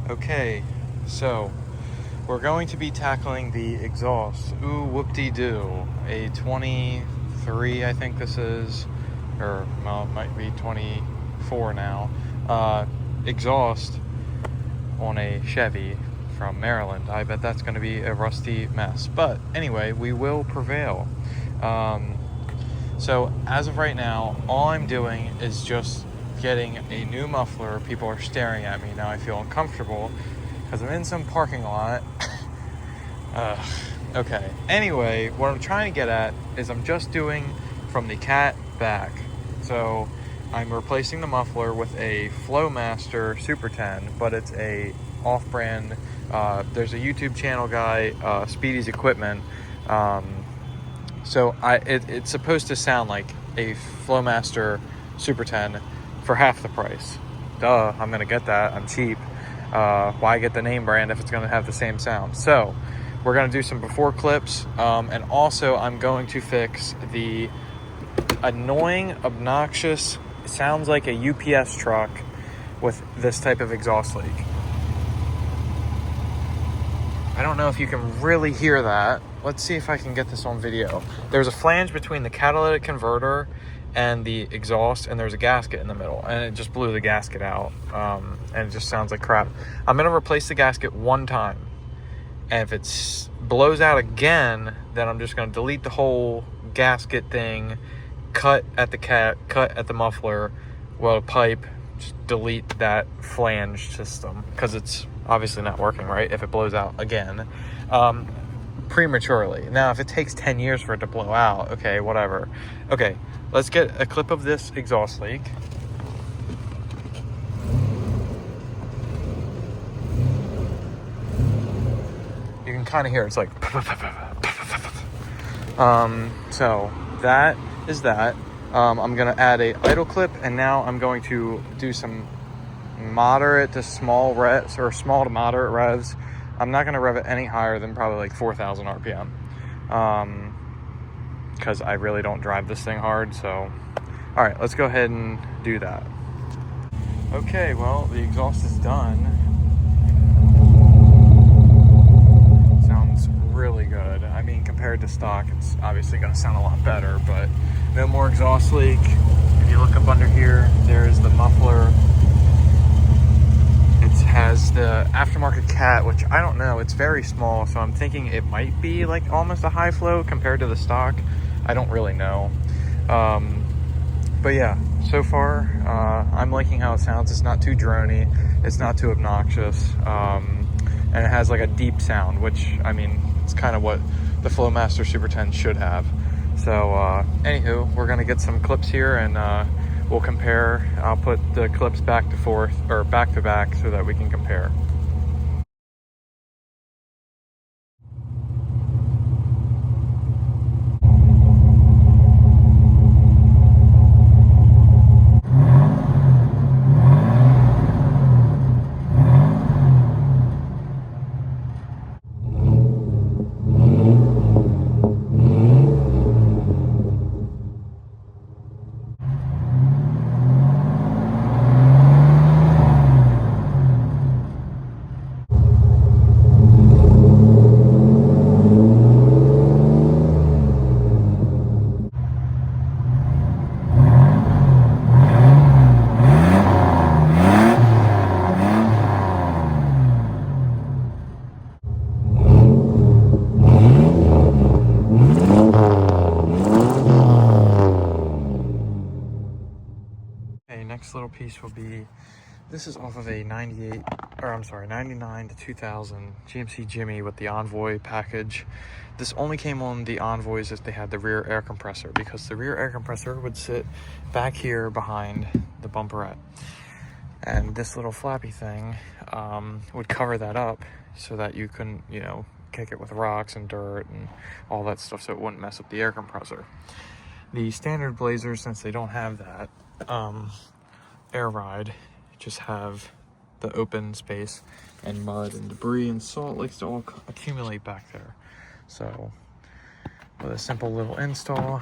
Okay, so we're going to be tackling the exhaust. Ooh, whoop-de-doo. A 23, I think this is, or well, it might be 24 now. Exhaust on a Chevy from Maryland. I bet that's going to be a rusty mess. But anyway, we will prevail. So as of right now, all I'm doing is just getting a new muffler. People are staring at me now. I feel uncomfortable because I'm in some parking lot. Okay. Anyway, what I'm trying to get at is I'm just doing from the cat back. So I'm replacing the muffler with a Flowmaster Super 10, but it's a off-brand. There's a YouTube channel guy, Speedy's Equipment. So it's supposed to sound like a Flowmaster Super 10 for half the price. Duh, I'm gonna get that. I'm cheap. Why get the name brand if it's gonna have the same sound? So we're gonna do some before clips, and also I'm going to fix the annoying, obnoxious, sounds like a UPS truck with this type of exhaust leak. I don't know if you can really hear that. Let's see if I can get this on video. There's a flange between the catalytic converter and the exhaust, and there's a gasket in the middle, and it just blew the gasket out, and it just sounds like crap. I'm gonna replace the gasket one time, and if it blows out again, then I'm just gonna delete the whole gasket thing, cut at the muffler, weld a pipe, just delete that flange system, because it's obviously not working right if it blows out again prematurely. Now if it takes 10 years for it to blow out, okay, whatever. Okay, let's get a clip of this exhaust leak. You can kind of hear it's like so that is that. I'm gonna add a idle clip, and now I'm going to do some moderate to small revs, or small to moderate revs. I'm not going to rev it any higher than probably like 4,000 RPM, because I really don't drive this thing hard. So all right, let's go ahead and do that. Okay, well, the exhaust is done. Sounds really good. I mean, compared to stock, it's obviously going to sound a lot better, but no more exhaust leak. If you look up under here, there's the muffler. Has the aftermarket cat, which I don't know, it's very small, so I'm thinking it might be like almost a high flow compared to the stock. I don't really know, but yeah, so far I'm liking how it sounds. It's not too drony, it's not too obnoxious, and it has like a deep sound, which, I mean, it's kind of what the Flowmaster Super 10 should have. So anywho, we're gonna get some clips here, and we'll compare. I'll put the clips back to back so that we can compare. Next little piece will be, this is off of a 99 to 2000 GMC Jimmy with the Envoy package. This only came on the Envoys if they had the rear air compressor, because the rear air compressor would sit back here behind the bumperette, and this little flappy thing would cover that up so that you couldn't, you know, kick it with rocks and dirt and all that stuff, so it wouldn't mess up the air compressor. The standard Blazers, since they don't have that air ride, just have the open space, and mud and debris and salt likes to all accumulate back there. So with a simple little install,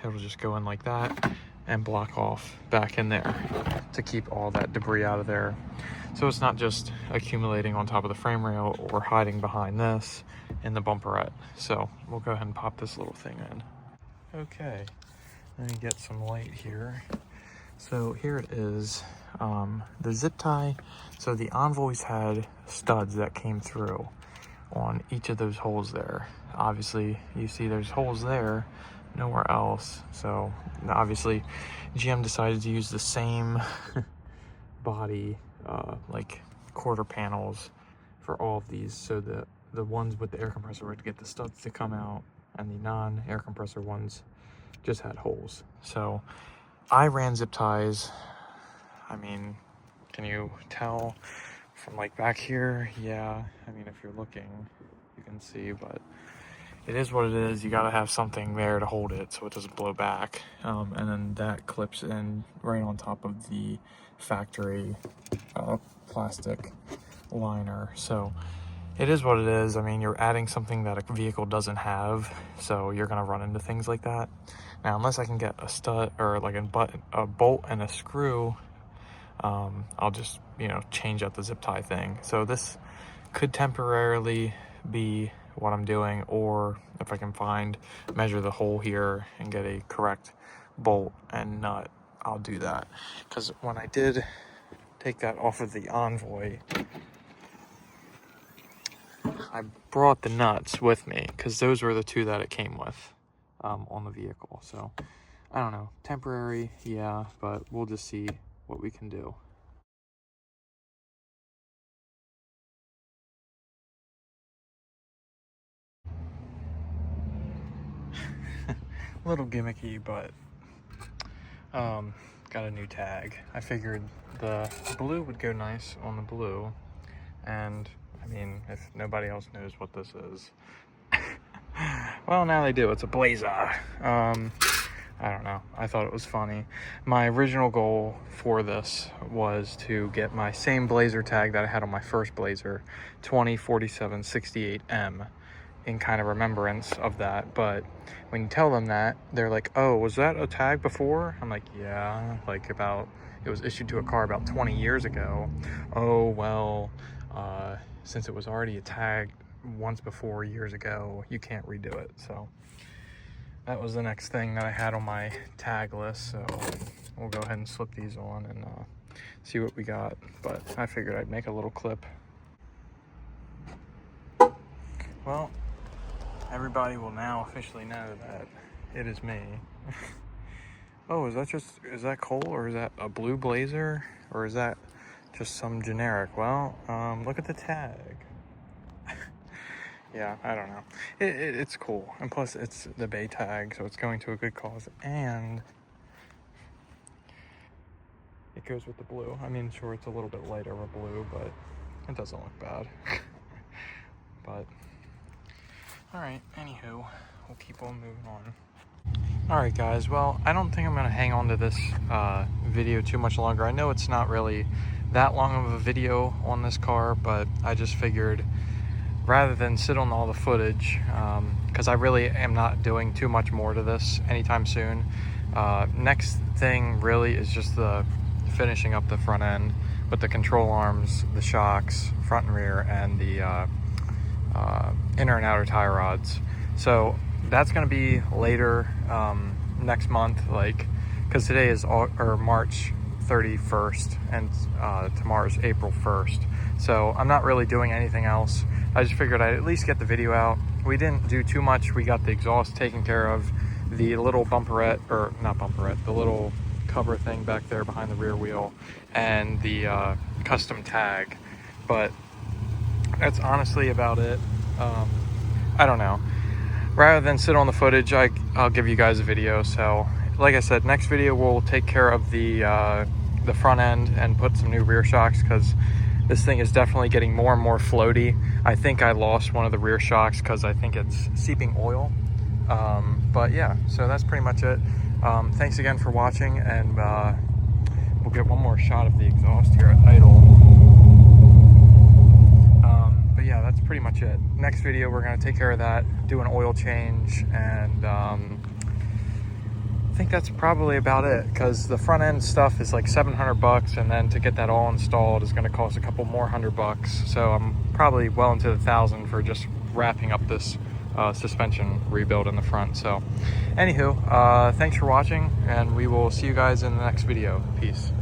it'll just go in like that, and block off back in there to keep all that debris out of there. So it's not just accumulating on top of the frame rail or hiding behind this in the bumperette. So we'll go ahead and pop this little thing in. Okay, let me get some light here. So here it is, the zip tie. So the Envoys had studs that came through on each of those holes there. Obviously, you see there's holes there, nowhere else. So obviously, GM decided to use the same body, like quarter panels for all of these. So the ones with the air compressor were to get the studs to come out, and the non-air compressor ones just had holes. So I ran zip ties. I mean, can you tell from like back here? Yeah, I mean, if you're looking, you can see, but it is what it is. You gotta have something there to hold it so it doesn't blow back. And then that clips in right on top of the factory plastic liner. So it is what it is. I mean, you're adding something that a vehicle doesn't have, so you're gonna run into things like that. Now, unless I can get a stud or like a bolt and a screw, I'll just, you know, change out the zip tie thing. So this could temporarily be what I'm doing, or if I can measure the hole here and get a correct bolt and nut, I'll do that. Because when I did take that off of the Envoy, I brought the nuts with me because those were the two that it came with on the vehicle. So I don't know, temporary, yeah, but we'll just see what we can do. A little gimmicky, but got a new tag. I figured the blue would go nice on the blue, and I mean, if nobody else knows what this is, well, now they do. It's a Blazer. I don't know. I thought it was funny. My original goal for this was to get my same Blazer tag that I had on my first Blazer, 204768M, in kind of remembrance of that. But when you tell them that, they're like, oh, was that a tag before? I'm like, yeah, like it was issued to a car about 20 years ago. Oh, well, since it was already a tag once before years ago, you can't redo it. So that was the next thing that I had on my tag list. So we'll go ahead and slip these on and see what we got. But I figured I'd make a little clip. Well, everybody will now officially know that it is me. Oh, is that Cole, or is that a blue Blazer, or is that just some generic? Well, look at the tag. Yeah, I don't know. It's cool, and plus it's the Bay tag, so it's going to a good cause, and it goes with the blue. I mean, sure, it's a little bit lighter of a blue, but it doesn't look bad. But all right, anywho, we'll keep on moving on. All right, guys, well, I don't think I'm gonna hang on to this video too much longer. I know it's not really that long of a video on this car, but I just figured rather than sit on all the footage, because I really am not doing too much more to this anytime soon. Next thing really is just the finishing up the front end with the control arms, the shocks, front and rear, and the inner and outer tie rods. So that's going to be later next month, like, because today is March 31st and tomorrow's April 1st. So I'm not really doing anything else. I just figured I'd at least get the video out. We didn't do too much. We got the exhaust taken care of, the little bumperette, or not bumperette, the little cover thing back there behind the rear wheel, and the custom tag. But that's honestly about it. I don't know. Rather than sit on the footage, I'll give you guys a video. So like I said, next video we'll take care of the front end and put some new rear shocks, because this thing is definitely getting more and more floaty. I think I lost one of the rear shocks because I think it's seeping oil. But yeah, so that's pretty much it. Thanks again for watching, and we'll get one more shot of the exhaust here at idle. But yeah, that's pretty much it. Next video, we're gonna take care of that, do an oil change, and I think that's probably about it, because the front end stuff is like $700, and then to get that all installed is going to cost a couple more $100. So I'm probably well into the 1,000 for just wrapping up this suspension rebuild in the front. So anywho, thanks for watching, and we will see you guys in the next video. Peace.